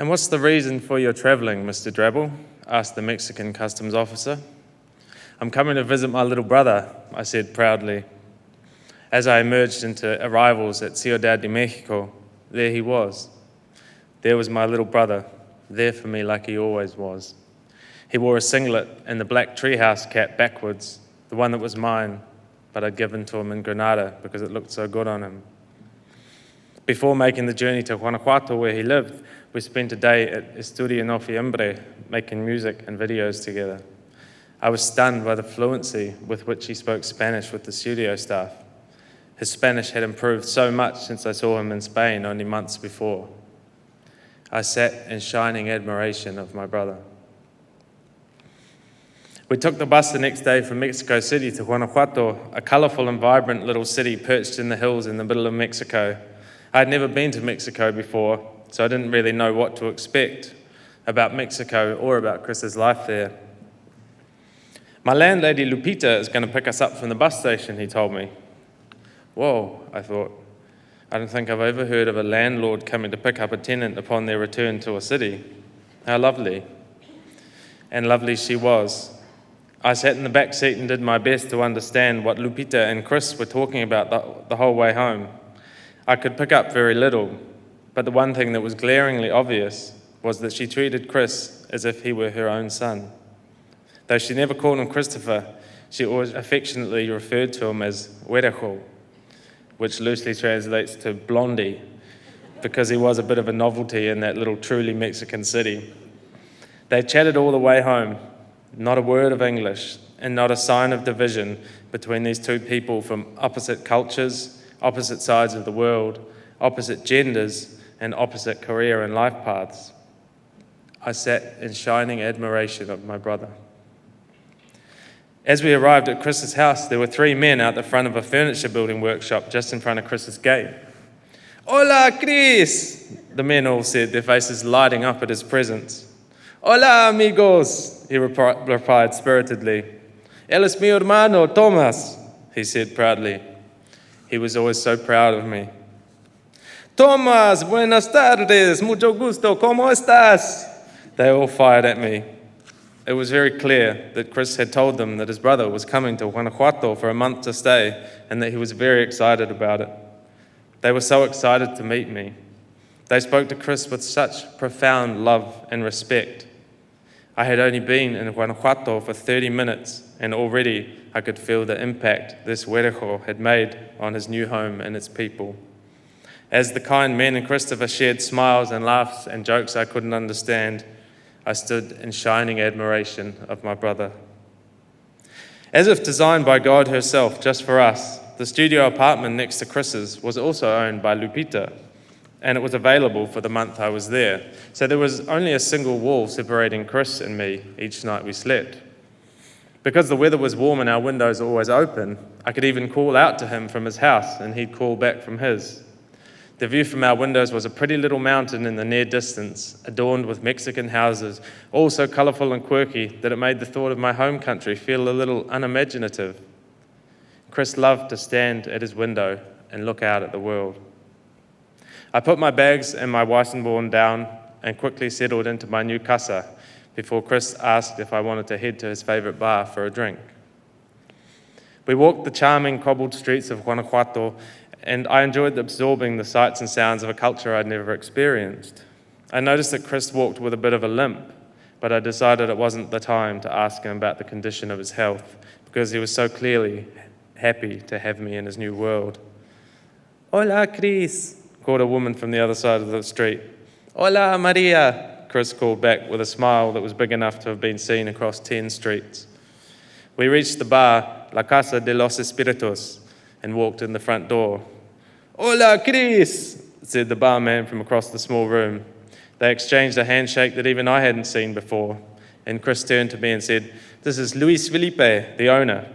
"And what's the reason for your traveling, Mr. Drabble?" asked the Mexican customs officer. "I'm coming to visit my little brother," I said proudly. As I emerged into arrivals at Ciudad de Mexico, there he was. There was my little brother, there for me like he always was. He wore a singlet and the black treehouse cap backwards, the one that was mine, but I'd given to him in Granada because it looked so good on him. Before making the journey to Guanajuato, where he lived, we spent a day at Estudio Noviembre making music and videos together. I was stunned by the fluency with which he spoke Spanish with the studio staff. His Spanish had improved so much since I saw him in Spain only months before. I sat in shining admiration of my brother. We took the bus the next day from Mexico City to Guanajuato, a colorful and vibrant little city perched in the hills in the middle of Mexico. I had never been to Mexico before, so I didn't really know what to expect about Mexico or about Chris's life there. "My landlady Lupita is going to pick us up from the bus station," he told me. Whoa, I thought. I don't think I've ever heard of a landlord coming to pick up a tenant upon their return to a city. How lovely. And lovely she was. I sat in the back seat and did my best to understand what Lupita and Chris were talking about the whole way home. I could pick up very little, but the one thing that was glaringly obvious was that she treated Chris as if he were her own son. Though she never called him Christopher, she always affectionately referred to him as Güerejo, which loosely translates to blondie, because he was a bit of a novelty in that little truly Mexican city. They chatted all the way home, not a word of English, and not a sign of division between these two people from opposite cultures, opposite sides of the world, opposite genders, and opposite career and life paths. I sat in shining admiration of my brother. As we arrived at Chris's house, there were 3 men out the front of a furniture building workshop just in front of Chris's gate. "Hola, Chris!" the men all said, their faces lighting up at his presence. "Hola, amigos!" he replied spiritedly. "Él es mi hermano, Tomás," he said proudly. He was always so proud of me. "Tomás, buenas tardes, mucho gusto, ¿cómo estás?" They all fired at me. It was very clear that Chris had told them that his brother was coming to Guanajuato for a month to stay and that he was very excited about it. They were so excited to meet me. They spoke to Chris with such profound love and respect. I had only been in Guanajuato for 30 minutes and already I could feel the impact this Güerejo had made on his new home and its people. As the kind men and Christopher shared smiles and laughs and jokes I couldn't understand, I stood in shining admiration of my brother. As if designed by God herself just for us, the studio apartment next to Chris's was also owned by Lupita, and it was available for the month I was there. So there was only a single wall separating Chris and me each night we slept. Because the weather was warm and our windows were always open, I could even call out to him from his house and he'd call back from his. The view from our windows was a pretty little mountain in the near distance, adorned with Mexican houses, all so colourful and quirky that it made the thought of my home country feel a little unimaginative. Chris loved to stand at his window and look out at the world. I put my bags and my Weissenborn down and quickly settled into my new casa before Chris asked if I wanted to head to his favourite bar for a drink. We walked the charming cobbled streets of Guanajuato, and I enjoyed absorbing the sights and sounds of a culture I'd never experienced. I noticed that Chris walked with a bit of a limp, but I decided it wasn't the time to ask him about the condition of his health, because he was so clearly happy to have me in his new world. "Hola, Chris," called a woman from the other side of the street. "Hola, Maria," Chris called back with a smile that was big enough to have been seen across 10 streets. We reached the bar, La Casa de los Espíritus, and walked in the front door. "Hola, Chris," said the barman from across the small room. They exchanged a handshake that even I hadn't seen before, and Chris turned to me and said, "This is Luis Felipe, the owner."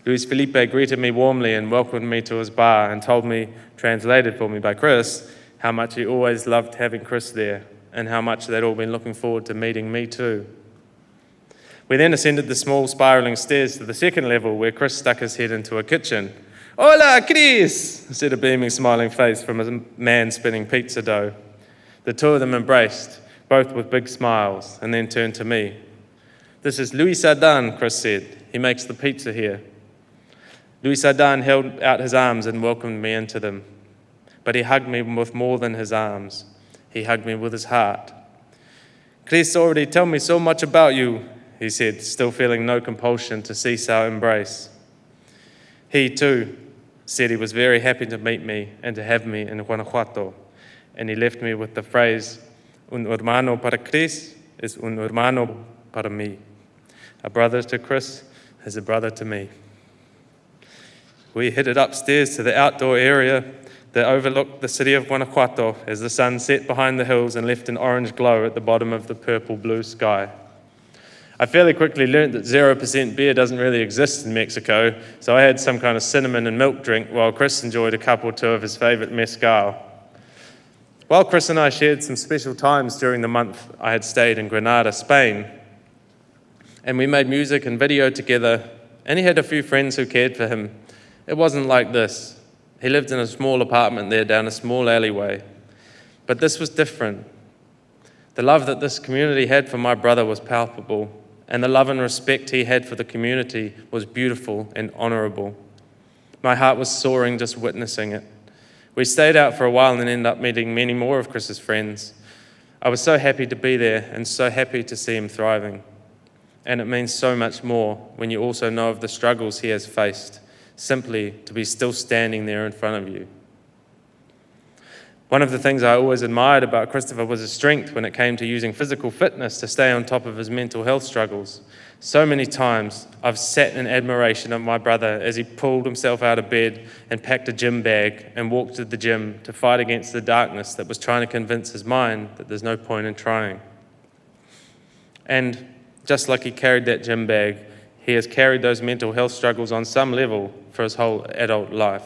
Luis Felipe greeted me warmly and welcomed me to his bar and told me, translated for me by Chris, how much he always loved having Chris there and how much they'd all been looking forward to meeting me too. We then ascended the small spiralling stairs to the second level where Chris stuck his head into a kitchen. "Hola, Chris," said a beaming, smiling face from a man spinning pizza dough. The two of them embraced, both with big smiles, and then turned to me. "This is Luis Adan," Chris said. "He makes the pizza here." Luis Adan held out his arms and welcomed me into them. But he hugged me with more than his arms. He hugged me with his heart. "Chris already told me so much about you," he said, still feeling no compulsion to cease our embrace. He, too, said he was very happy to meet me and to have me in Guanajuato, and he left me with the phrase, "Un hermano para Chris es un hermano para mí." A brother to Chris is a brother to me. We headed upstairs to the outdoor area that overlooked the city of Guanajuato as the sun set behind the hills and left an orange glow at the bottom of the purple-blue sky. I fairly quickly learned that 0% beer doesn't really exist in Mexico, so I had some kind of cinnamon and milk drink while Chris enjoyed a cup or two of his favorite mezcal. While Chris and I shared some special times during the month I had stayed in Granada, Spain, and we made music and video together, and he had a few friends who cared for him, it wasn't like this. He lived in a small apartment there down a small alleyway. But this was different. The love that this community had for my brother was palpable, and the love and respect he had for the community was beautiful and honourable. My heart was soaring just witnessing it. We stayed out for a while and ended up meeting many more of Chris's friends. I was so happy to be there and so happy to see him thriving. And it means so much more when you also know of the struggles he has faced, simply to be still standing there in front of you. One of the things I always admired about Christopher was his strength when it came to using physical fitness to stay on top of his mental health struggles. So many times I've sat in admiration of my brother as he pulled himself out of bed and packed a gym bag and walked to the gym to fight against the darkness that was trying to convince his mind that there's no point in trying. And just like he carried that gym bag, he has carried those mental health struggles on some level for his whole adult life.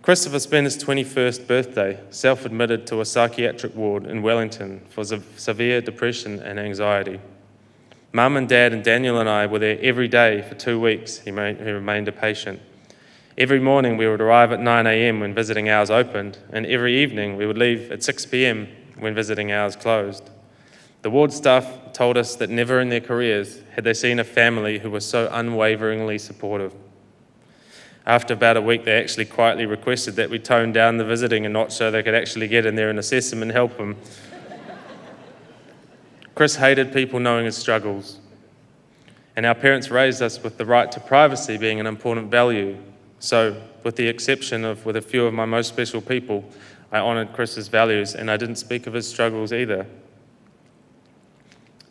Christopher spent his 21st birthday self-admitted to a psychiatric ward in Wellington for severe depression and anxiety. Mum and Dad and Daniel and I were there every day for 2 weeks. He remained a patient. Every morning we would arrive at 9 a.m. when visiting hours opened, and every evening we would leave at 6 p.m. when visiting hours closed. The ward staff told us that never in their careers had they seen a family who was so unwaveringly supportive. After about a week, they actually quietly requested that we tone down the visiting a notch so they could actually get in there and assess him and help him. Chris hated people knowing his struggles, and our parents raised us with the right to privacy being an important value. So, with the exception of with a few of my most special people, I honoured Chris's values, and I didn't speak of his struggles either.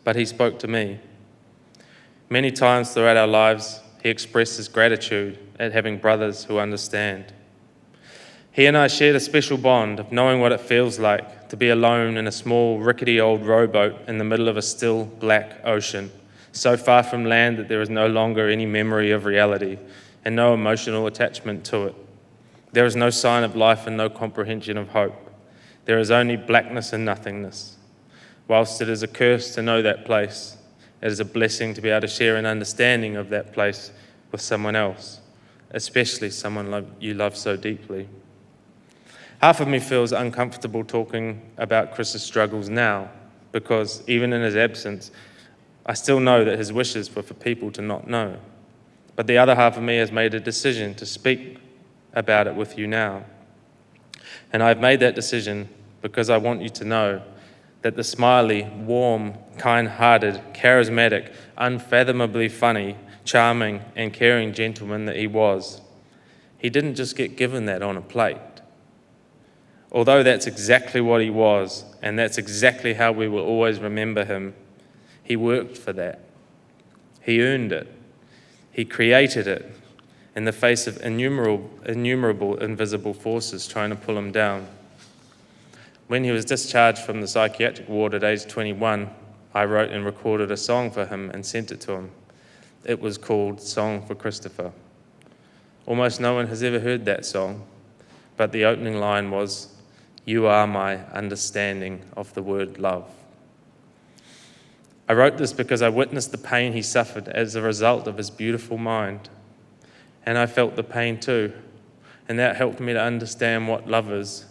But he spoke to me. Many times throughout our lives, he expressed his gratitude at having brothers who understand. He and I shared a special bond of knowing what it feels like to be alone in a small, rickety old rowboat in the middle of a still, black ocean, so far from land that there is no longer any memory of reality and no emotional attachment to it. There is no sign of life and no comprehension of hope. There is only blackness and nothingness. Whilst it is a curse to know that place, it is a blessing to be able to share an understanding of that place with someone else, especially someone you love so deeply. Half of me feels uncomfortable talking about Chris's struggles now, because even in his absence, I still know that his wishes were for people to not know. But the other half of me has made a decision to speak about it with you now. And I've made that decision because I want you to know that the smiley, warm, kind-hearted, charismatic, unfathomably funny, charming, and caring gentleman that he was, he didn't just get given that on a plate. Although that's exactly what he was, and that's exactly how we will always remember him, he worked for that. He earned it. He created it in the face of innumerable invisible forces trying to pull him down. When he was discharged from the psychiatric ward at age 21, I wrote and recorded a song for him and sent it to him. It was called Song for Christopher. Almost no one has ever heard that song, but the opening line was, "You are my understanding of the word love." I wrote this because I witnessed the pain he suffered as a result of his beautiful mind. And I felt the pain too, and that helped me to understand what love is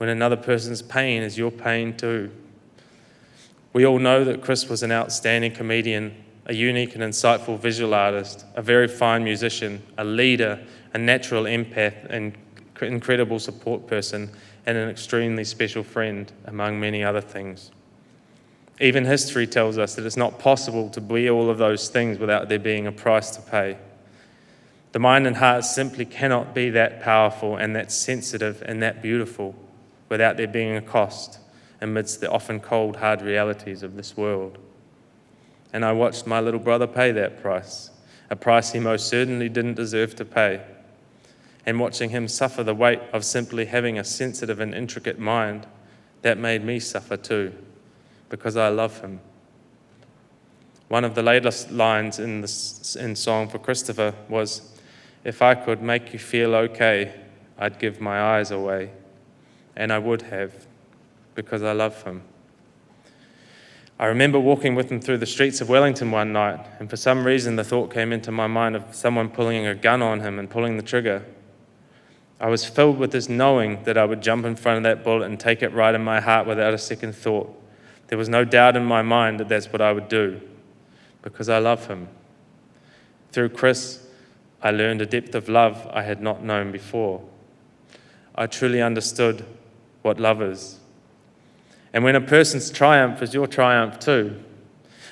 when another person's pain is your pain too. We all know that Chris was an outstanding comedian, a unique and insightful visual artist, a very fine musician, a leader, a natural empath, and incredible support person, and an extremely special friend, among many other things. Even history tells us that it's not possible to be all of those things without there being a price to pay. The mind and heart simply cannot be that powerful and that sensitive and that beautiful without there being a cost amidst the often cold, hard realities of this world. And I watched my little brother pay that price, a price he most certainly didn't deserve to pay. And watching him suffer the weight of simply having a sensitive and intricate mind, that made me suffer too, because I love him. One of the latest lines in Song for Christopher was, "If I could make you feel okay, I'd give my eyes away." And I would have, because I love him. I remember walking with him through the streets of Wellington one night, and for some reason the thought came into my mind of someone pulling a gun on him and pulling the trigger. I was filled with this knowing that I would jump in front of that bullet and take it right in my heart without a second thought. There was no doubt in my mind that that's what I would do, because I love him. Through Chris, I learned a depth of love I had not known before. I truly understood what love is. And when a person's triumph is your triumph too.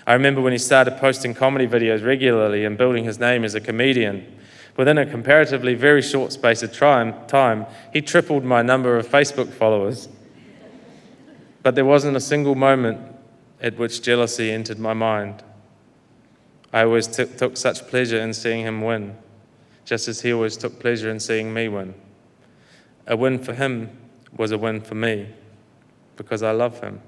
I remember when he started posting comedy videos regularly and building his name as a comedian. Within a comparatively very short space of time, he tripled my number of Facebook followers. But there wasn't a single moment at which jealousy entered my mind. I always took such pleasure in seeing him win, just as he always took pleasure in seeing me win. A win for him was a win for me, because I love him.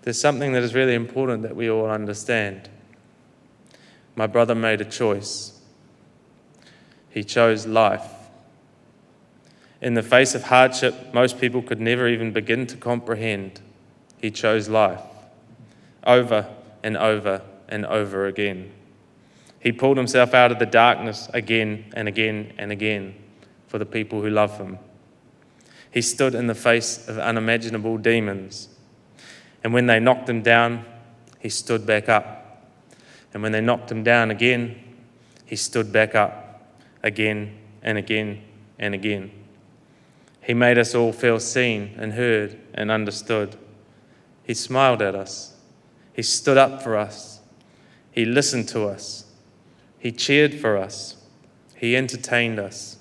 There's something that is really important that we all understand. My brother made a choice. He chose life. In the face of hardship most people could never even begin to comprehend, he chose life, over and over and over again. He pulled himself out of the darkness again and again and again for the people who love him. He stood in the face of unimaginable demons. And when they knocked him down, he stood back up. And when they knocked him down again, he stood back up again and again and again. He made us all feel seen and heard and understood. He smiled at us. He stood up for us. He listened to us. He cheered for us. He entertained us.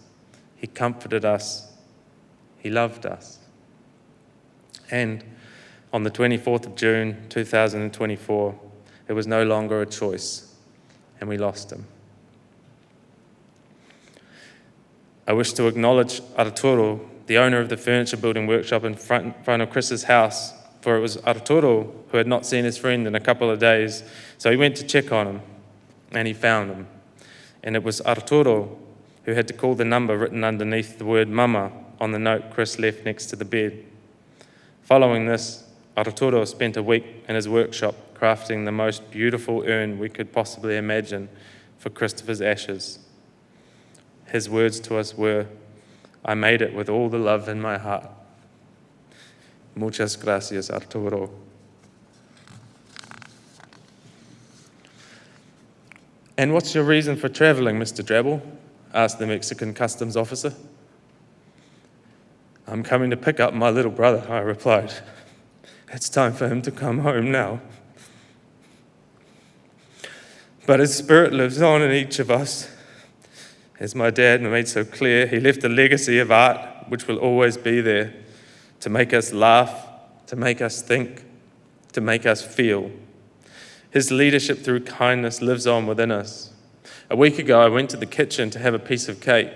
He comforted us. He loved us. And on the 24th of June, 2024, it was no longer a choice, and we lost him. I wish to acknowledge Arturo, the owner of the furniture building workshop in front of Chris's house, for it was Arturo who had not seen his friend in a couple of days, so he went to check on him, and he found him. And it was Arturo who had to call the number written underneath the word Mama on the note Chris left next to the bed. Following this, Arturo spent a week in his workshop crafting the most beautiful urn we could possibly imagine for Christopher's ashes. His words to us were, "I made it with all the love in my heart." Muchas gracias, Arturo. "And what's your reason for traveling, Mr. Drabble?" asked the Mexican customs officer. "I'm coming to pick up my little brother," I replied. "It's time for him to come home now. But his spirit lives on in each of us. As my dad made so clear, he left a legacy of art which will always be there, to make us laugh, to make us think, to make us feel. His leadership through kindness lives on within us. A week ago, I went to the kitchen to have a piece of cake.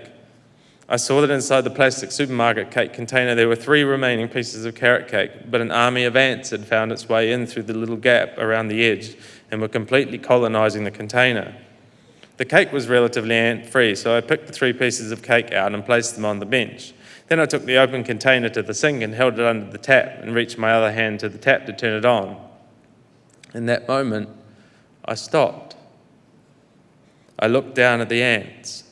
I saw that inside the plastic supermarket cake container there were 3 remaining pieces of carrot cake, but an army of ants had found its way in through the little gap around the edge and were completely colonizing the container. The cake was relatively ant-free, so I picked the 3 pieces of cake out and placed them on the bench. Then I took the open container to the sink and held it under the tap and reached my other hand to the tap to turn it on. In that moment, I stopped. I looked down at the ants.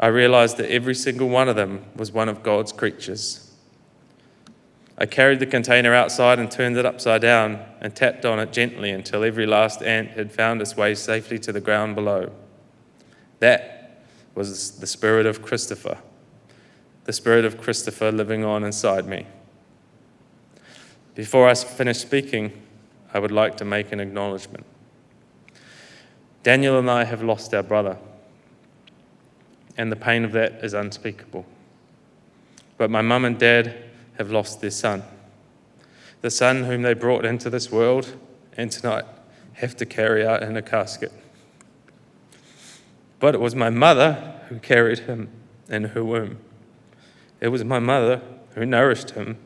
I realized that every single one of them was one of God's creatures. I carried the container outside and turned it upside down and tapped on it gently until every last ant had found its way safely to the ground below. That was the spirit of Christopher living on inside me. Before I finish speaking, I would like to make an acknowledgement. Daniel and I have lost our brother, and the pain of that is unspeakable. But my mum and dad have lost their son, the son whom they brought into this world and tonight have to carry out in a casket. But it was my mother who carried him in her womb. It was my mother who nourished him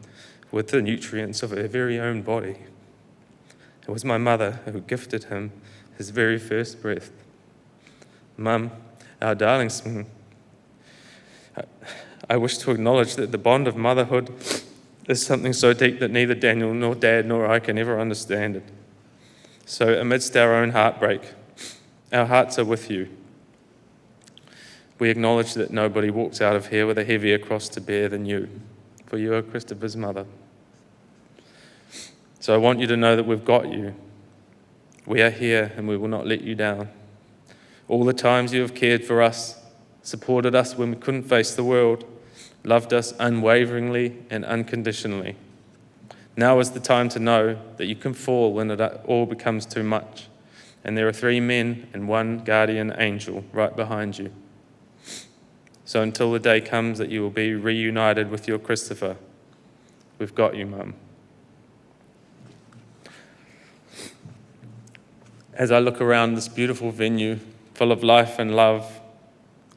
with the nutrients of her very own body. It was my mother who gifted him his very first breath. Mum, our darling son, I wish to acknowledge that the bond of motherhood is something so deep that neither Daniel nor Dad nor I can ever understand it. So amidst our own heartbreak, our hearts are with you. We acknowledge that nobody walks out of here with a heavier cross to bear than you, for you are Christopher's mother. So I want you to know that we've got you. We are here and we will not let you down. All the times you have cared for us, supported us when we couldn't face the world, loved us unwaveringly and unconditionally. Now is the time to know that you can fall when it all becomes too much. And there are 3 men and 1 guardian angel right behind you. So until the day comes that you will be reunited with your Christopher, we've got you, Mum. As I look around this beautiful venue full of life and love,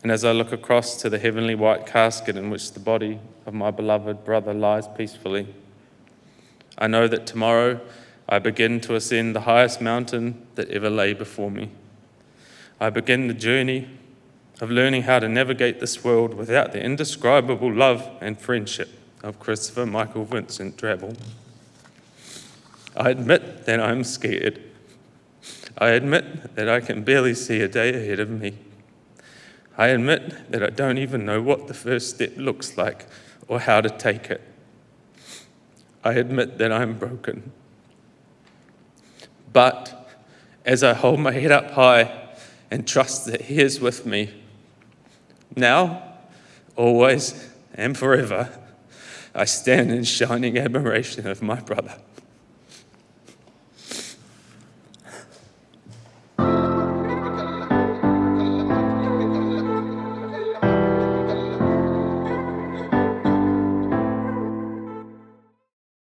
and as I look across to the heavenly white casket in which the body of my beloved brother lies peacefully, I know that tomorrow I begin to ascend the highest mountain that ever lay before me. I begin the journey of learning how to navigate this world without the indescribable love and friendship of Christopher Michael Vincent Drabble. I admit that I'm scared. I admit that I can barely see a day ahead of me. I admit that I don't even know what the first step looks like or how to take it. I admit that I'm broken. But as I hold my head up high and trust that He is with me, now, always, and forever, I stand in shining admiration of my brother.